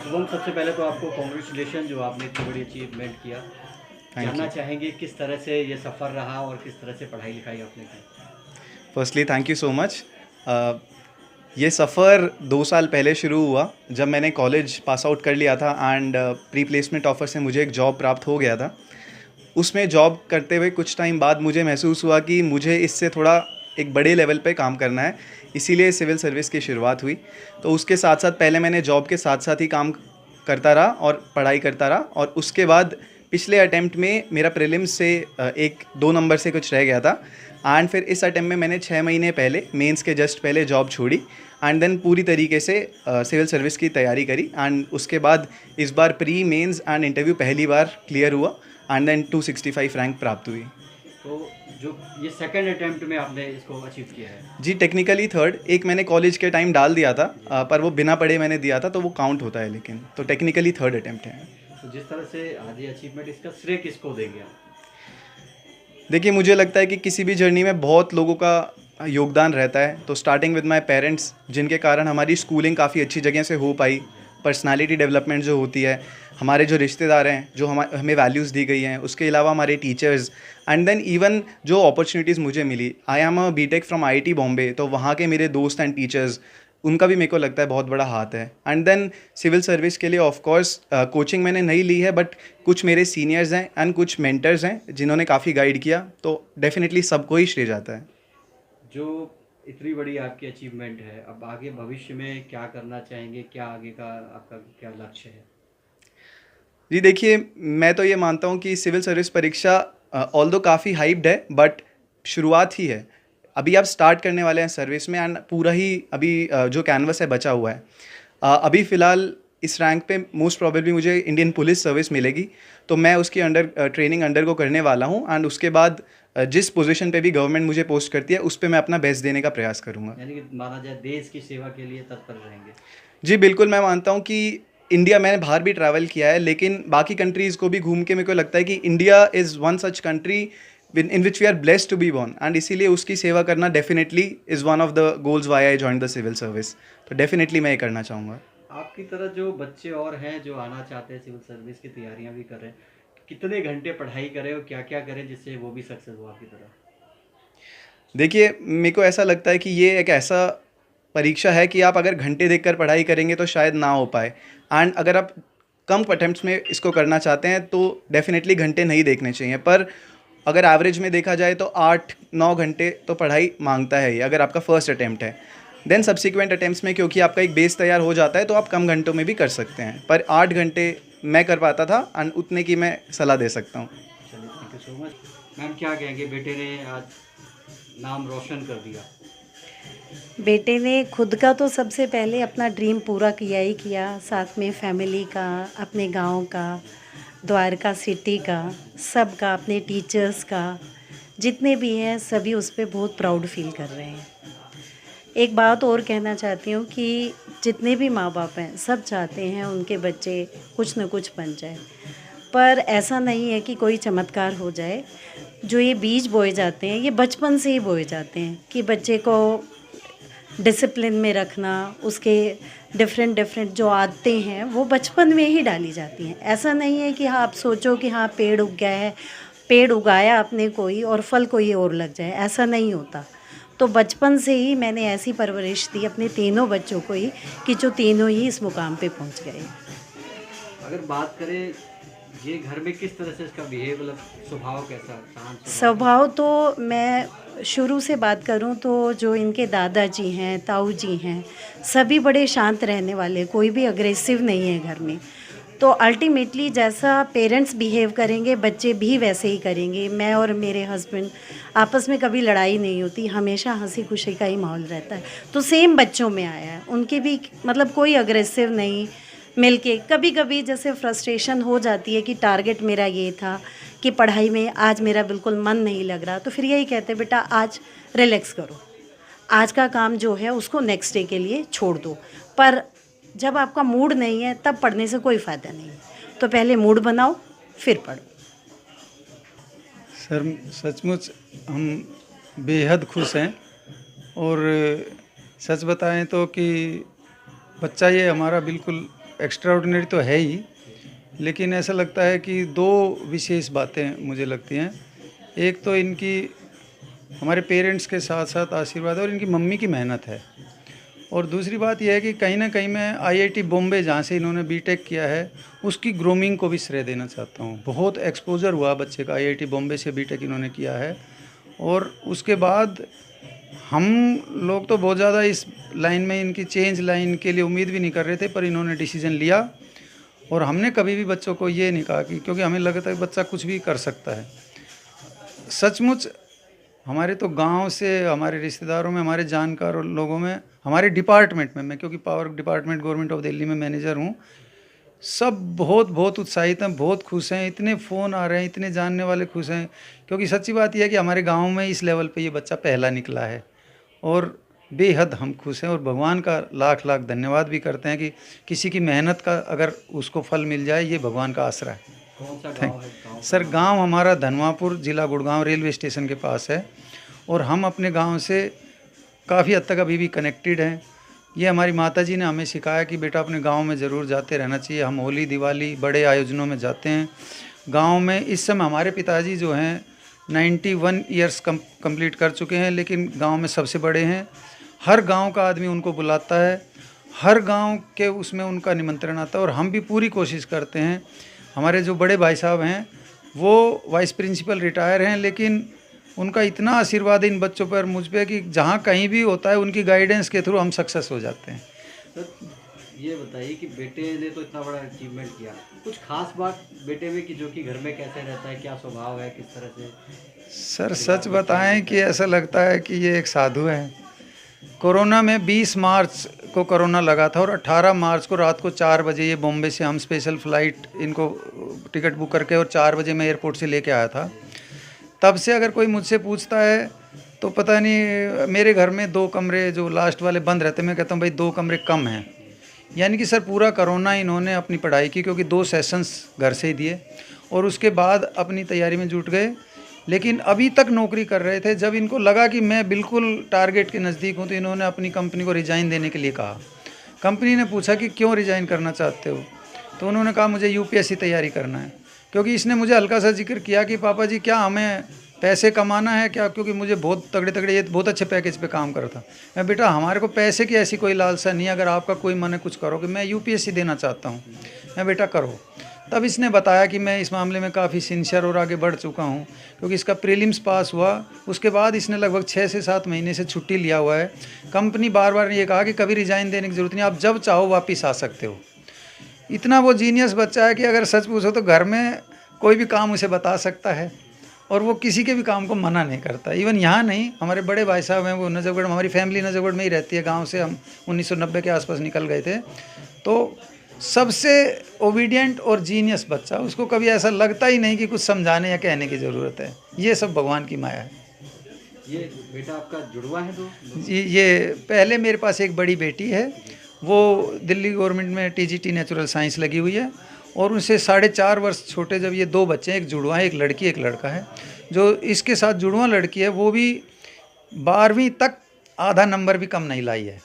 शुभम, सबसे पहले तो आपको कॉन्ग्रेचुलेशन जो आपने इतनी बड़ी अचीवमेंट किया। थैंक जानना यू। चाहेंगे किस तरह से ये सफ़र रहा और किस तरह से पढ़ाई लिखाई आपने की। Firstly thank you so much. ये सफ़र 2 साल पहले शुरू हुआ जब मैंने कॉलेज पास आउट कर लिया था एंड प्री प्लेसमेंट ऑफ़र से मुझे एक जॉब प्राप्त हो गया था। उसमें जॉब करते हुए कुछ टाइम बाद मुझे महसूस हुआ कि मुझे इससे थोड़ा एक बड़े लेवल पे काम करना है, इसीलिए सिविल सर्विस की शुरुआत हुई। तो उसके साथ साथ पहले मैंने जॉब के साथ साथ ही काम करता रहा और पढ़ाई करता रहा, और उसके बाद पिछले अटेम्प्ट में मेरा प्रीलिम्स से 1-2 नंबर से कुछ रह गया था। एंड फिर इस अटेम्प्ट में मैंने 6 महीने पहले मेंस के जस्ट पहले जॉब छोड़ी एंड देन पूरी तरीके से सिविल सर्विस की तैयारी करी। एंड उसके बाद इस बार प्री मेंस एंड इंटरव्यू पहली बार क्लियर हुआ एंड देन 265 रैंक प्राप्त हुई। तो जो ये सेकंड अटेम्प्ट में आपने इसको अचीव किया है। जी, टेक्निकली थर्ड। एक मैंने कॉलेज के टाइम डाल दिया था, जी। पर वो बिना पढ़े मैंने दिया था तो वो काउंट होता है, लेकिन तो टेक्निकली थर्ड अटेम्प्ट है। तो जिस तरह से आज ये अचीवमेंट, इसका श्रेय किसको देंगे आप। देखिए, मुझे लगता है कि किसी भी जर्नी में बहुत लोगों का योगदान रहता है। तो स्टार्टिंग विद माय पेरेंट्स, जिनके कारण हमारी स्कूलिंग काफ़ी अच्छी जगह से हो पाई। पर्सनालिटी डेवलपमेंट जो होती है, हमारे जो रिश्तेदार हैं, जो हमें वैल्यूज़ दी गई हैं, उसके अलावा हमारे टीचर्स, एंड देन इवन जो अपॉर्चुनिटीज़ मुझे मिली। I am a BTech from IIT Bombay, तो वहाँ के मेरे दोस्त एंड टीचर्स, उनका भी मेरे को लगता है बहुत बड़ा हाथ है। एंड देन सिविल सर्विस के लिए ऑफ कोर्स कोचिंग मैंने नहीं ली है, बट कुछ मेरे सीनियर्स हैं एंड कुछ मेंटर्स हैं जिन्होंने काफ़ी गाइड किया, तो डेफिनेटली सबको ही श्रेय जाता है। जो इतनी बड़ी आपकी अचीवमेंट है, अब आगे भविष्य में क्या करना चाहेंगे, क्या आगे का आपका क्या लक्ष्य है। जी देखिए, मैं तो ये मानता हूँ कि सिविल सर्विस परीक्षा ऑल्दो काफ़ी हाइप्ड है, बट शुरुआत ही है। अभी आप स्टार्ट करने वाले हैं सर्विस में एंड पूरा ही अभी जो कैनवस है बचा हुआ है। अभी फ़िलहाल इस रैंक पे मोस्ट प्रोबेबली मुझे इंडियन पुलिस सर्विस मिलेगी, तो मैं उसकी ट्रेनिंग अंडर को करने वाला हूँ एंड उसके बाद जिस पोजीशन पे भी गवर्नमेंट मुझे पोस्ट करती है उस पे मैं अपना बेस्ट देने का प्रयास करूँगा। यानी कि माना जाए देश की सेवा के लिए तत्पर रहेंगे। जी बिल्कुल, मैं मानता हूँ कि इंडिया, मैंने बाहर भी ट्रैवल किया है, लेकिन बाकी कंट्रीज़ को भी घूम के मेरे को लगता है कि India is one such country in which we are blessed to be born, and इसीलिए उसकी सेवा करना definitely is one of the goals why I join the civil service. तो डेफिनेटली मैं ये करना चाहूँगा। आपकी तरह जो बच्चे और हैं जो आना चाहते हैं, सिविल सर्विस की तैयारियां भी कर रहे हैं, कितने घंटे पढ़ाई करें और क्या क्या करें जिससे वो भी सक्सेस हो आपकी तरह। देखिए, मेरे को ऐसा लगता है कि ये एक ऐसा परीक्षा है कि आप अगर घंटे देखकर पढ़ाई करेंगे तो शायद ना हो पाए, एंड अगर आप कम अटेम्प्ट्स में इसको करना चाहते हैं तो डेफिनेटली घंटे नहीं देखने चाहिए। पर अगर एवरेज में देखा जाए तो 8-9 घंटे तो पढ़ाई मांगता है ये, अगर आपका फर्स्ट अटेम्प्ट है। देन सब्सिक्वेंट अटेम्प्ट्स में क्योंकि आपका एक बेस तैयार हो जाता है तो आप कम घंटों में भी कर सकते हैं, पर 8 घंटे मैं कर पाता था एंड उतने की मैं सलाह दे सकता हूँ। चलिए, thank you so much. Ma'am, क्या कहेंगे, बेटे ने आज नाम रोशन कर दिया। बेटे ने खुद का तो सबसे पहले अपना ड्रीम पूरा किया ही किया, साथ में फैमिली का, अपने गांव का, द्वारका सिटी का, सबका, अपने टीचर्स का, जितने भी हैं सभी उस पे बहुत प्राउड फील कर रहे हैं। एक बात और कहना चाहती हूँ कि जितने भी माँ बाप हैं सब चाहते हैं उनके बच्चे कुछ न कुछ बन जाए, पर ऐसा नहीं है कि कोई चमत्कार हो जाए। जो ये बीज बोए जाते हैं ये बचपन से ही बोए जाते हैं कि बच्चे को डिसिप्लिन में रखना, उसके डिफरेंट डिफरेंट जो आदतें हैं वो बचपन में ही डाली जाती हैं। ऐसा नहीं है कि हाँ आप सोचो कि हाँ पेड़ उग गया है, पेड़ उगाया आपने कोई और फल कोई और लग जाए, ऐसा नहीं होता। तो बचपन से ही मैंने ऐसी परवरिश दी अपने तीनों बच्चों को ही कि जो तीनों ही इस मुकाम पे पहुंच गए। अगर बात करें ये घर में किस तरह से इसका बिहेव, मतलब स्वभाव कैसा, शांत स्वभाव स्वभाव तो मैं शुरू से बात करूं तो जो इनके दादाजी हैं, ताऊ जी हैं, सभी बड़े शांत रहने वाले, कोई भी अग्रेसिव नहीं है घर में। तो अल्टीमेटली जैसा पेरेंट्स बिहेव करेंगे बच्चे भी वैसे ही करेंगे। मैं और मेरे हस्बैंड आपस में कभी लड़ाई नहीं होती, हमेशा हंसी खुशी का ही माहौल रहता है। तो सेम बच्चों में आया है, उनके भी मतलब कोई अग्रेसिव नहीं। मिलके कभी कभी जैसे फ्रस्ट्रेशन हो जाती है कि टारगेट मेरा ये था कि पढ़ाई में आज मेरा बिल्कुल मन नहीं लग रहा, तो फिर यही कहते बेटा आज रिलैक्स करो, आज का काम जो है उसको नेक्स्ट डे के लिए छोड़ दो। पर जब आपका मूड नहीं है तब पढ़ने से कोई फ़ायदा नहीं है, तो पहले मूड बनाओ फिर पढ़ो। सर, सचमुच हम बेहद खुश हैं, और सच बताएं तो कि बच्चा ये हमारा बिल्कुल एक्स्ट्राऑर्डिनरी तो है ही, लेकिन ऐसा लगता है कि दो विशेष बातें मुझे लगती हैं। एक तो इनकी हमारे पेरेंट्स के साथ साथ आशीर्वाद और इनकी मम्मी की मेहनत है, और दूसरी बात यह है कि कहीं ना कहीं मैं आईआईटी बॉम्बे जहाँ से इन्होंने बीटेक किया है उसकी ग्रूमिंग को भी श्रेय देना चाहता हूँ। बहुत एक्सपोजर हुआ बच्चे का, आईआईटी बॉम्बे से बीटेक इन्होंने किया है, और उसके बाद हम लोग तो बहुत ज़्यादा इस लाइन में इनकी चेंज लाइन के लिए उम्मीद भी नहीं कर रहे थे, पर इन्होंने डिसीजन लिया। और हमने कभी भी बच्चों को ये नहीं कहा कि, क्योंकि हमें लगता है बच्चा कुछ भी कर सकता है। सचमुच हमारे तो गांव से, हमारे रिश्तेदारों में, हमारे जानकार लोगों में, हमारे डिपार्टमेंट में, मैं क्योंकि power department government of Delhi में मैनेजर हूँ, सब बहुत बहुत उत्साहित हैं, बहुत खुश हैं। इतने फ़ोन आ रहे हैं, इतने जानने वाले खुश हैं, क्योंकि सच्ची बात यह है कि हमारे गांव में इस लेवल पे ये बच्चा पहला निकला है, और बेहद हम खुश हैं। और भगवान का लाख लाख धन्यवाद भी करते हैं कि किसी की मेहनत का अगर उसको फल मिल जाए, ये भगवान का आसरा है। कौन सा गाँव है? गाँव सर, गांव हमारा धनवापुर, जिला गुड़गांव, रेलवे स्टेशन के पास है, और हम अपने गांव से काफ़ी हद तक अभी भी कनेक्टेड हैं। ये हमारी माताजी ने हमें सिखाया कि बेटा अपने गांव में ज़रूर जाते रहना चाहिए। हम होली, दिवाली, बड़े आयोजनों में जाते हैं गांव में। इस समय हमारे पिताजी जो हैं 91 ईयर्स कंप्लीट कर चुके हैं, लेकिन गांव में सबसे बड़े हैं। हर गांव का आदमी उनको बुलाता है, हर गांव के उसमें उनका निमंत्रण आता है, और हम भी पूरी कोशिश करते हैं। हमारे जो बड़े भाई साहब हैं वो वाइस प्रिंसिपल रिटायर हैं, लेकिन उनका इतना आशीर्वाद इन बच्चों पर, मुझ पे, कि जहाँ कहीं भी होता है उनकी गाइडेंस के थ्रू हम सक्सेस हो जाते हैं। सर ये बताइए कि बेटे ने तो इतना बड़ा अचीवमेंट किया, कुछ खास बात बेटे में कि जो कि घर में कैसे रहता है, क्या स्वभाव है, किस तरह से? सर सच बताएं कि ऐसा लगता है कि ये एक साधु है। कोरोना में 20 मार्च को कोरोना लगा था, और 18 मार्च को रात को 4 बजे ये बॉम्बे से, हम स्पेशल फ़्लाइट इनको टिकट बुक करके, और 4 बजे मैं एयरपोर्ट से लेके आया था। तब से अगर कोई मुझसे पूछता है तो पता नहीं, मेरे घर में 2 कमरे जो लास्ट वाले बंद रहते हैं, मैं कहता हूँ भाई 2 कमरे कम हैं। यानी कि सर पूरा कोरोना इन्होंने अपनी पढ़ाई की, क्योंकि 2 सेशंस घर से ही दिए, और उसके बाद अपनी तैयारी में जुट गए। लेकिन अभी तक नौकरी कर रहे थे। जब इनको लगा कि मैं बिल्कुल टारगेट के नज़दीक हूँ, तो इन्होंने अपनी कंपनी को रिज़ाइन देने के लिए कहा। कंपनी ने पूछा कि क्यों रिज़ाइन करना चाहते हो, तो उन्होंने कहा मुझे यूपीएससी तैयारी करना है। क्योंकि इसने मुझे हल्का सा जिक्र किया कि पापा जी क्या हमें पैसे कमाना है क्या, क्योंकि मुझे बहुत तगड़े ये बहुत अच्छे पैकेज पे काम कर था। मैं बेटा हमारे को पैसे की ऐसी कोई लालसा नहीं है, अगर आपका कोई मन है कुछ करो, कि मैं यूपीएससी देना चाहता हूँ। मैं बेटा करो। तब इसने बताया कि मैं इस मामले में काफ़ी सिंसियर और आगे बढ़ चुका हूँ, क्योंकि इसका प्रीलिम्स पास हुआ, उसके बाद इसने लगभग 6 से 7 महीने से छुट्टी लिया हुआ है। कंपनी बार बार ये कहा कि कभी रिज़ाइन देने की ज़रूरत नहीं, आप जब चाहो वापस आ सकते हो। इतना वो जीनियस बच्चा है कि अगर सच पूछो तो घर में कोई भी काम उसे बता सकता है, और वो किसी के भी काम को मना नहीं करता। इवन यहाँ नहीं, हमारे बड़े भाई साहब हैं वो नजफगढ़, हमारी फैमिली नजफगढ़ में ही रहती है। गांव से हम 1990 के आसपास निकल गए थे। तो सबसे ओबीडियंट और जीनियस बच्चा, उसको कभी ऐसा लगता ही नहीं कि कुछ समझाने या कहने की ज़रूरत है। ये सब भगवान की माया है। ये बेटा आपका जुड़वा है? दो जी, ये पहले मेरे पास एक बड़ी बेटी है, वो दिल्ली गवर्नमेंट में टीजीटी नेचुरल साइंस लगी हुई है, और उनसे 4.5 वर्ष छोटे जब ये 2 बच्चे हैं, एक जुड़वा है, एक लड़की एक लड़का है। जो इसके साथ जुड़वा लड़की है वो भी 12वीं तक आधा नंबर भी कम नहीं लाई है,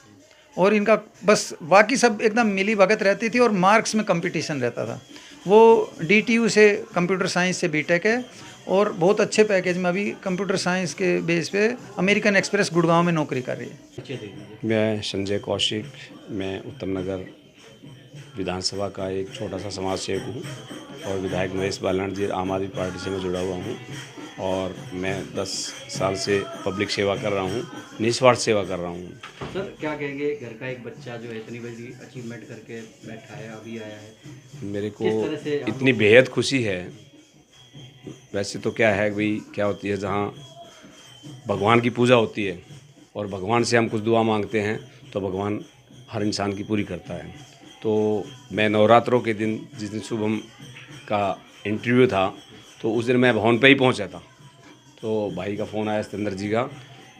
और इनका बस बाकी सब एकदम मिली भगत रहती थी, और मार्क्स में कंपटीशन रहता था। वो डीटीयू से कंप्यूटर साइंस से बीटेक है, और बहुत अच्छे पैकेज में अभी कंप्यूटर साइंस के बेस पे अमेरिकन एक्सप्रेस गुड़गांव में नौकरी कर रही है। मैं संजय कौशिक, मैं उत्तम नगर विधानसभा का एक छोटा सा समाज सेवक हूँ, और विधायक नरेश बालान जी आम आदमी पार्टी से मैं जुड़ा हुआ हूँ, और मैं 10 साल से पब्लिक सेवा कर रहा हूँ, निस्वार्थ सेवा कर रहा हूँ। सर क्या कहेंगे, घर का एक बच्चा जो है इतनी बड़ी अचीवमेंट करके बैठा है, अभी आया है, मेरे को किस तरह से इतनी बेहद खुशी है। वैसे तो क्या है भाई, क्या होती है, जहाँ भगवान की पूजा होती है और भगवान से हम कुछ दुआ मांगते हैं तो भगवान हर इंसान की पूरी करता है। तो मैं नवरात्रों के दिन, जिस दिन शुभम का इंटरव्यू था, तो उस दिन मैं भवन पे ही पहुंचा था। तो भाई का फ़ोन आया सतेंद्र जी का,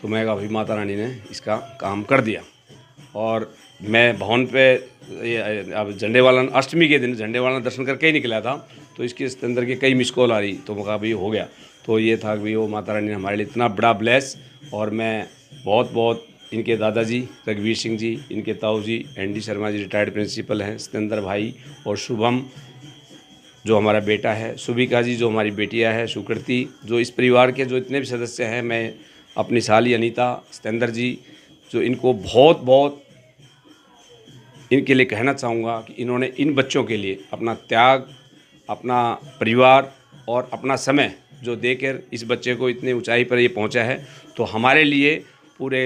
तो मैं कहा भाई माता रानी ने इसका काम कर दिया। और मैं भवन पे अब झंडे वाला अष्टमी के दिन झंडे वाला दर्शन करके ही निकला था, तो इसके सतेंद्र के कई मिस कॉल आ रही, तो मैं कहा भाई हो गया। तो ये था कि वो माता रानी ने हमारे लिए इतना बड़ा ब्लेस, और मैं बहुत बहुत इनके दादाजी रघुवीर सिंह जी, इनके ताऊ जी ND Sharma ji retired principal हैं, सतेंद्र भाई और शुभम जो हमारा बेटा है, सुभिका जी जो हमारी बेटियां है, सुकृति, जो इस परिवार के जो इतने भी सदस्य हैं, मैं अपनी साली अनीता, सतेंद्र जी, जो इनको बहुत बहुत इनके लिए कहना चाहूँगा कि इन्होंने इन बच्चों के लिए अपना त्याग, अपना परिवार और अपना समय जो देकर इस बच्चे को इतने ऊंचाई पर ये पहुंचा है, तो हमारे लिए पूरे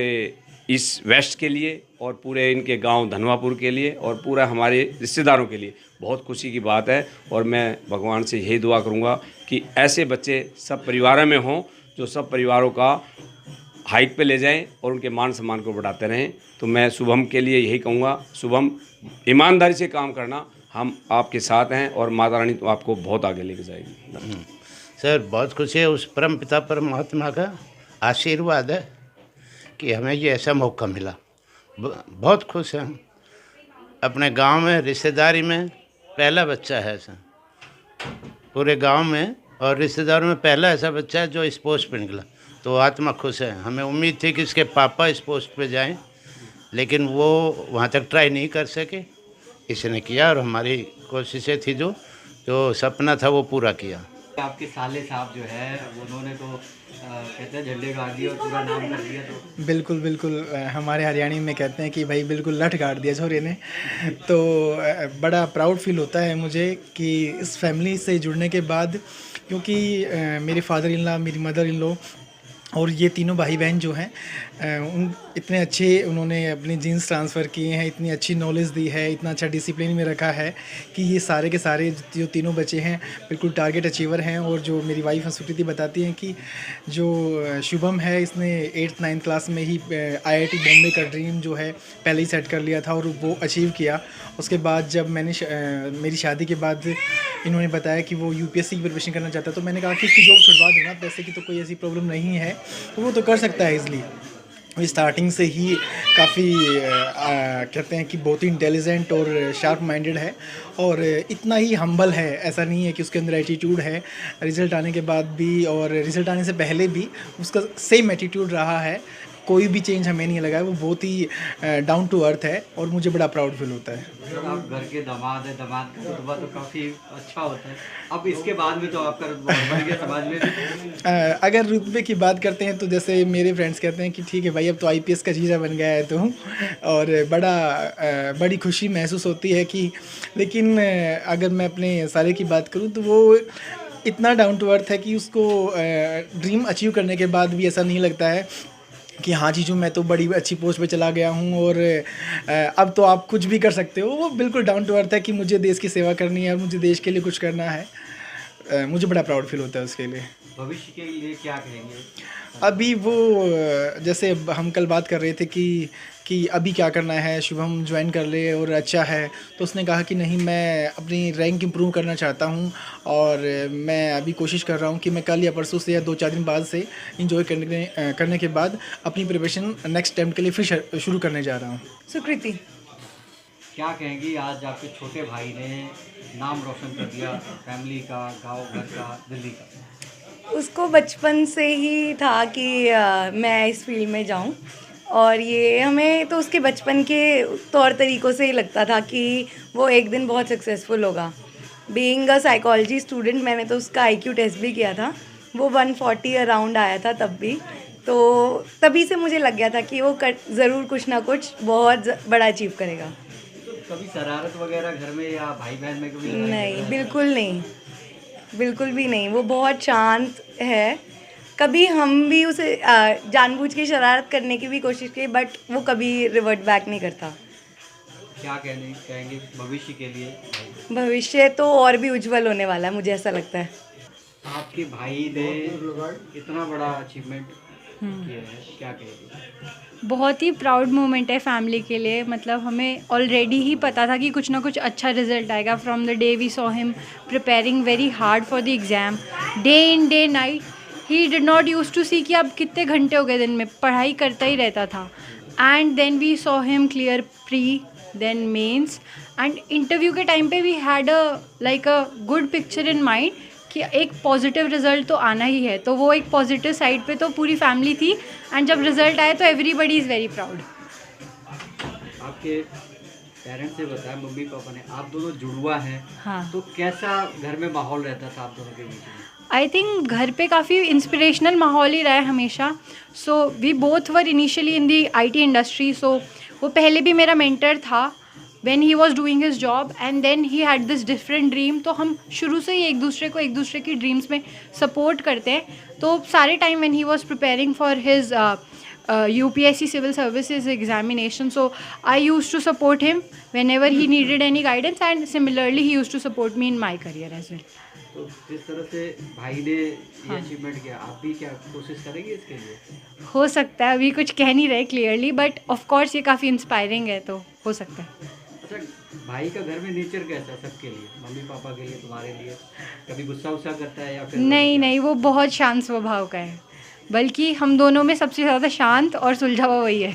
इस वेस्ट के लिए और पूरे इनके गांव धनवापुर के लिए और पूरा हमारे रिश्तेदारों के लिए बहुत खुशी की बात है। और मैं भगवान से यही दुआ करूंगा कि ऐसे बच्चे सब परिवारों में हों, जो सब परिवारों का हाइट पे ले जाएं और उनके मान सम्मान को बढ़ाते रहें। तो मैं शुभम के लिए यही कहूँगा, शुभम ईमानदारी से काम करना, हम आपके साथ हैं और माता रानी तो आपको बहुत आगे लेके जाएगी। सर बहुत खुशी है, उस परम पिता परमात्मा का आशीर्वाद है कि हमें ये ऐसा मौका मिला। बहुत खुश हैं हम। अपने गांव में रिश्तेदारी में पहला बच्चा है सर, पूरे गांव में और रिश्तेदारों में पहला ऐसा बच्चा है जो इस पोस्ट पे निकला, तो आत्मा खुश है। हमें उम्मीद थी कि इसके पापा इस पोस्ट पे जाएं, लेकिन वो वहाँ तक ट्राई नहीं कर सके, इसने किया और हमारी कोशिशें थी जो सपना था वो पूरा किया। आपके साले साहब जो है उन्होंने तो कहते हैं झंडे गाड़ दिए और पूरा नाम कर दिया। तो बिल्कुल बिल्कुल, हमारे हरियाणी में कहते हैं कि भाई बिल्कुल लठ गाड़ दिया छोरे ने। तो बड़ा प्राउड फील होता है मुझे कि इस फैमिली से जुड़ने के बाद, क्योंकि मेरे फादर इन लॉ, मेरी मदर इन लॉ और ये तीनों भाई बहन जो हैं उन इतने अच्छे उन्होंने अपने जीन्स ट्रांसफ़र किए हैं, इतनी अच्छी नॉलेज दी है, इतना अच्छा डिसिप्लिन में रखा है कि ये सारे के सारे जो तीनों बच्चे हैं बिल्कुल टारगेट अचीवर हैं। और जो मेरी वाइफ हैं सुकृति बताती हैं कि जो शुभम है इसने 8th 9th क्लास में ही IIT बॉम्बे का ड्रीम जो है पहले ही सेट कर लिया था और वो अचीव किया। उसके बाद जब मैंने मेरी शादी के बाद इन्होंने बताया कि वो UPSC की प्रिपरेशन करना चाहता है, तो मैंने कहा कि इसकी जॉब छुड़वा दो ना, पैसे की तो कोई ऐसी प्रॉब्लम नहीं है, तो वो तो कर सकता है ईज़िली। स्टार्टिंग से ही काफ़ी कहते हैं कि बहुत ही इंटेलिजेंट और शार्प माइंडेड है और इतना ही हम्बल है। ऐसा नहीं है कि उसके अंदर एटीट्यूड है, रिज़ल्ट आने के बाद भी और रिज़ल्ट आने से पहले भी उसका सेम एटीट्यूड रहा है, कोई भी चेंज हमें नहीं लगा है। वो बहुत ही डाउन टू अर्थ है और मुझे बड़ा प्राउड फील होता है। तो आप घर के दामाद है, दामाद का रुतबा तो काफ़ी अच्छा होता है। अब इसके बाद में तो आपका रुतबा बढ़ गया समाज में। अगर रुतबे की बात करते हैं तो जैसे मेरे फ्रेंड्स कहते हैं कि ठीक है भाई अब तो IPS का जीजा बन गया है तो, और बड़ी खुशी महसूस होती है कि, लेकिन अगर मैं अपने साले की बात करूँ तो वो इतना डाउन टू अर्थ है कि उसको ड्रीम अचीव करने के बाद भी ऐसा नहीं लगता है कि हाँ जीजू मैं तो बड़ी अच्छी पोस्ट पे चला गया हूँ और अब तो आप कुछ भी कर सकते हो। वो बिल्कुल डाउन टू अर्थ है कि मुझे देश की सेवा करनी है और मुझे देश के लिए कुछ करना है। मुझे बड़ा प्राउड फील होता है उसके लिए। भविष्य के लिए क्या कहेंगे? अभी वो जैसे हम कल बात कर रहे थे कि अभी क्या करना है, शुभम ज्वाइन कर ले और अच्छा है, तो उसने कहा कि नहीं मैं अपनी रैंक इंप्रूव करना चाहता हूँ और मैं अभी कोशिश कर रहा हूँ कि मैं कल या परसों से या 2-4 दिन बाद से इंजॉय करने के बाद अपनी प्रिपरेशन नेक्स्ट अटेम्प्ट के लिए फिर शुरू करने जा रहा हूँ। सुकृति क्या कहेंगी, आज आपके छोटे भाई ने नाम रोशन कर दिया फैमिली का, गाँव घर का, दिल्ली का? उसको बचपन से ही था कि मैं इस फील्ड में जाऊं और ये हमें तो उसके बचपन के तौर तरीक़ों से ही लगता था कि वो एक दिन बहुत सक्सेसफुल होगा। बीइंग अ साइकोलॉजी स्टूडेंट मैंने तो उसका IQ टेस्ट भी किया था, वो 140 अराउंड आया था तब भी, तो तभी से मुझे लग गया था कि वो ज़रूर कुछ ना कुछ बहुत बड़ा अचीव करेगा। कभी शरारत वगैरह घर में या भाई बहन में कभी? नहीं, बिल्कुल नहीं, बिल्कुल भी नहीं। वो बहुत शांत है। कभी हम भी उसे जानबूझ के शरारत करने की भी कोशिश की, बट वो कभी रिवर्ट बैक नहीं करता। क्या कहेंगे भविष्य के लिए? भविष्य तो और भी उज्जवल होने वाला है, मुझे ऐसा लगता है। आपके भाई ने इतना बड़ा अचीवमेंट किया है, क्या कहेंगे? बहुत ही प्राउड मोमेंट है फैमिली के लिए। मतलब हमें ऑलरेडी ही पता था कि कुछ ना कुछ अच्छा रिजल्ट आएगा। From the day we saw him preparing very hard for the exam, day in day night he did not use to see कि अब कितने घंटे हो गए दिन में, पढ़ाई करता ही रहता था। And then we saw him clear pre then mains and interview के टाइम पे we had a good picture in mind कि एक पॉजिटिव रिज़ल्ट तो आना ही है। तो वो एक पॉजिटिव साइड पे तो पूरी फैमिली थी, एंड जब रिज़ल्ट आया तो एवरीबडी इज़ वेरी प्राउड। आपके पेरेंट्स से बताया, मम्मी पापा ने, आप दोनों जुड़वा हैं, हाँ। तो कैसा घर में माहौल रहता था आप दोनों के बीच में? आई थिंक घर पे काफ़ी इंस्पिरेशनल माहौल ही रहा है हमेशा। So we both were initially in the IT industry. So वो पहले भी मेरा मेंटर था when he was doing his job, and then he had this different dream. तो हम शुरू से ही एक दूसरे की ड्रीम्स में सपोर्ट करते हैं। तो सारे time when he was preparing for his UPSC civil services examination, so I used to support him whenever he needed any guidance, and similarly he used to support me in my career as well. तो जिस तरह से भाई ने ये achievement किया, आप भी क्या कोशिश करेंगे इसके लिए? हो सकता है, अभी कुछ कह नहीं रहे क्लियरली, बट ऑफ कोर्स ये काफ़ी इंस्पायरिंग है, तो हो सकता है। अच्छा, भाई का घर में नेचर कैसा है सबके लिए, मम्मी पापा के लिए, तुम्हारे लिए? कभी गुस्सा उस्सा करता है या फिर? नहीं, वो बहुत शांत स्वभाव का है, बल्कि हम दोनों में सबसे ज़्यादा शांत और सुलझा हुआ वही है।